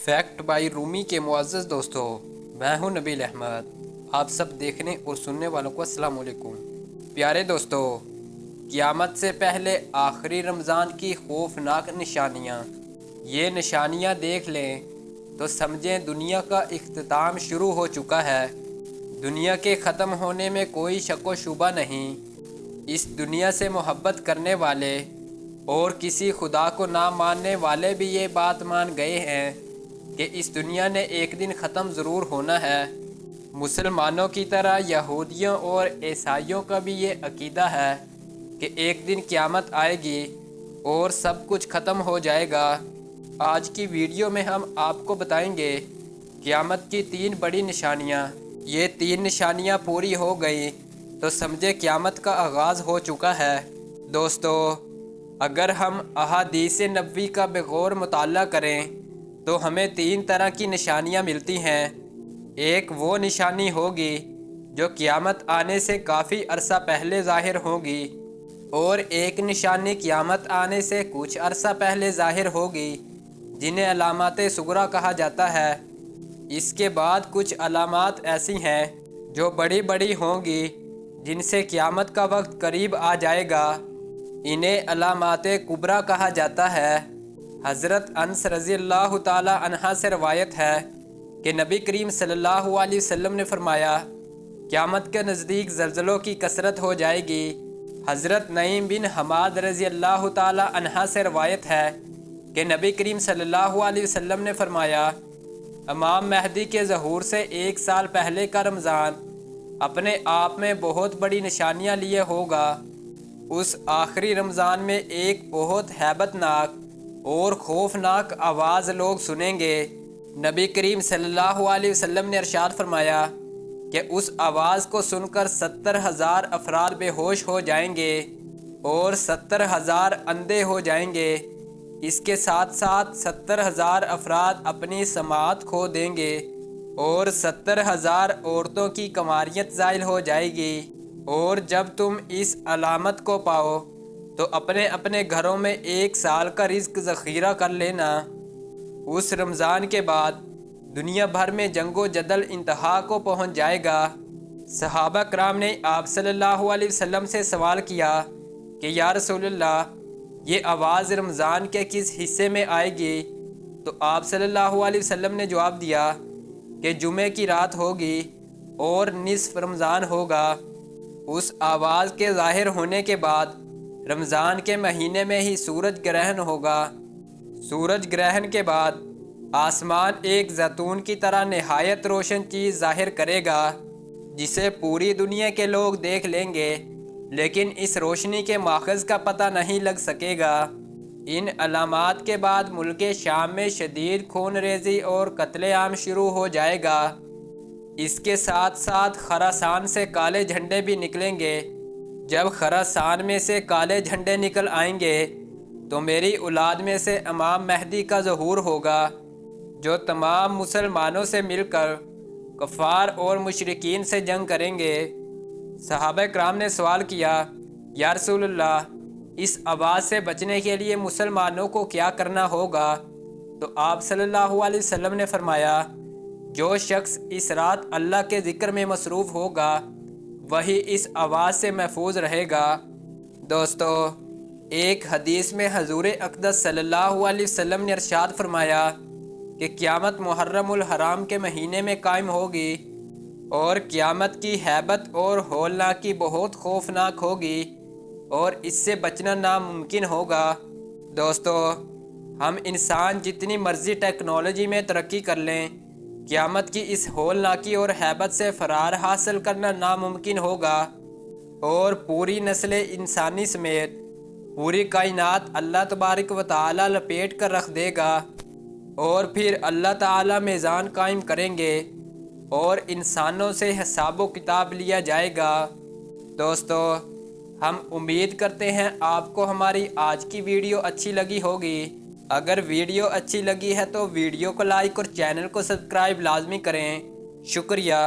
Fact by رومی کے معزز دوستوں، میں ہوں نبیل احمد۔ آپ سب دیکھنے اور سننے والوں کو السلام علیکم۔ پیارے دوستوں، قیامت سے پہلے آخری رمضان کی خوفناک نشانیاں۔ یہ نشانیاں دیکھ لیں تو سمجھیں دنیا کا اختتام شروع ہو چکا ہے۔ دنیا کے ختم ہونے میں کوئی شک و شبہ نہیں۔ اس دنیا سے محبت کرنے والے اور کسی خدا کو نہ ماننے والے بھی یہ بات مان گئے ہیں کہ اس دنیا نے ایک دن ختم ضرور ہونا ہے۔ مسلمانوں کی طرح یہودیوں اور عیسائیوں کا بھی یہ عقیدہ ہے کہ ایک دن قیامت آئے گی اور سب کچھ ختم ہو جائے گا۔ آج کی ویڈیو میں ہم آپ کو بتائیں گے قیامت کی 3 بڑی نشانیاں۔ یہ 3 نشانیاں پوری ہو گئی تو سمجھے قیامت کا آغاز ہو چکا ہے۔ دوستو، اگر ہم احادیث نبوی کا بغور مطالعہ کریں تو ہمیں 3 طرح کی نشانیاں ملتی ہیں۔ ایک وہ نشانی ہوگی جو قیامت آنے سے کافی عرصہ پہلے ظاہر ہوگی، اور ایک نشانی قیامت آنے سے کچھ عرصہ پہلے ظاہر ہوگی جنہیں علامات صغریٰ کہا جاتا ہے۔ اس کے بعد کچھ علامات ایسی ہیں جو بڑی بڑی ہوں گی جن سے قیامت کا وقت قریب آ جائے گا۔ انہیں علامات کبریٰ کہا جاتا ہے۔ حضرت انس رضی اللہ تعالی عنہ سے روایت ہے کہ نبی کریم صلی اللہ علیہ وسلم نے فرمایا، قیامت کے نزدیک زلزلوں کی کثرت ہو جائے گی۔ حضرت نعیم بن حماد رضی اللہ تعالی عنہ سے روایت ہے کہ نبی کریم صلی اللہ علیہ وسلم نے فرمایا، امام مہدی کے ظہور سے 1 سال پہلے کا رمضان اپنے آپ میں بہت بڑی نشانیاں لیے ہوگا۔ اس آخری رمضان میں ایک بہت ہیبت ناک اور خوفناک آواز لوگ سنیں گے۔ نبی کریم صلی اللہ علیہ وسلم نے ارشاد فرمایا کہ اس آواز کو سن کر 70,000 افراد بے ہوش ہو جائیں گے اور 70,000 اندھے ہو جائیں گے۔ اس کے ساتھ ساتھ 70,000 افراد اپنی سماعت کھو دیں گے اور 70,000 عورتوں کی کنواریت زائل ہو جائے گی۔ اور جب تم اس علامت کو پاؤ تو اپنے اپنے گھروں میں 1 سال کا رزق ذخیرہ کر لینا۔ اس رمضان کے بعد دنیا بھر میں جنگ و جدل انتہا کو پہنچ جائے گا۔ صحابہ کرام نے آپ صلی اللہ علیہ وسلم سے سوال کیا کہ یا رسول اللہ، یہ آواز رمضان کے کس حصے میں آئے گی؟ تو آپ صلی اللہ علیہ وسلم نے جواب دیا کہ جمعے کی رات ہوگی اور نصف رمضان ہوگا۔ اس آواز کے ظاہر ہونے کے بعد رمضان کے مہینے میں ہی سورج گرہن ہوگا۔ سورج گرہن کے بعد آسمان ایک زیتون کی طرح نہایت روشن چیز ظاہر کرے گا جسے پوری دنیا کے لوگ دیکھ لیں گے، لیکن اس روشنی کے ماخذ کا پتہ نہیں لگ سکے گا۔ ان علامات کے بعد ملک شام میں شدید خون ریزی اور قتل عام شروع ہو جائے گا۔ اس کے ساتھ ساتھ خراسان سے کالے جھنڈے بھی نکلیں گے۔ جب خراسان میں سے کالے جھنڈے نکل آئیں گے تو میری اولاد میں سے امام مہدی کا ظہور ہوگا، جو تمام مسلمانوں سے مل کر کفار اور مشرکین سے جنگ کریں گے۔ صحابہ کرام نے سوال کیا، یا رسول اللہ، اس آواز سے بچنے کے لیے مسلمانوں کو کیا کرنا ہوگا؟ تو آپ صلی اللہ علیہ وسلم نے فرمایا، جو شخص اس رات اللہ کے ذکر میں مصروف ہوگا وہی اس آواز سے محفوظ رہے گا۔ دوستو، ایک حدیث میں حضور اقدس صلی اللہ علیہ وسلم نے ارشاد فرمایا کہ قیامت محرم الحرام کے مہینے میں قائم ہوگی اور قیامت کی ہیبت اور ہولناکی بہت خوفناک ہوگی اور اس سے بچنا ناممکن ہوگا۔ دوستو، ہم انسان جتنی مرضی ٹیکنالوجی میں ترقی کر لیں، قیامت کی اس ہولناکی اور ہیبت سے فرار حاصل کرنا ناممکن ہوگا، اور پوری نسل انسانی سمیت پوری کائنات اللہ تبارک و تعالی لپیٹ کر رکھ دے گا، اور پھر اللہ تعالی میزان قائم کریں گے اور انسانوں سے حساب و کتاب لیا جائے گا۔ دوستو، ہم امید کرتے ہیں آپ کو ہماری آج کی ویڈیو اچھی لگی ہوگی۔ اگر ویڈیو اچھی لگی ہے تو ویڈیو کو لائک اور چینل کو سبسکرائب لازمی کریں۔ شکریہ۔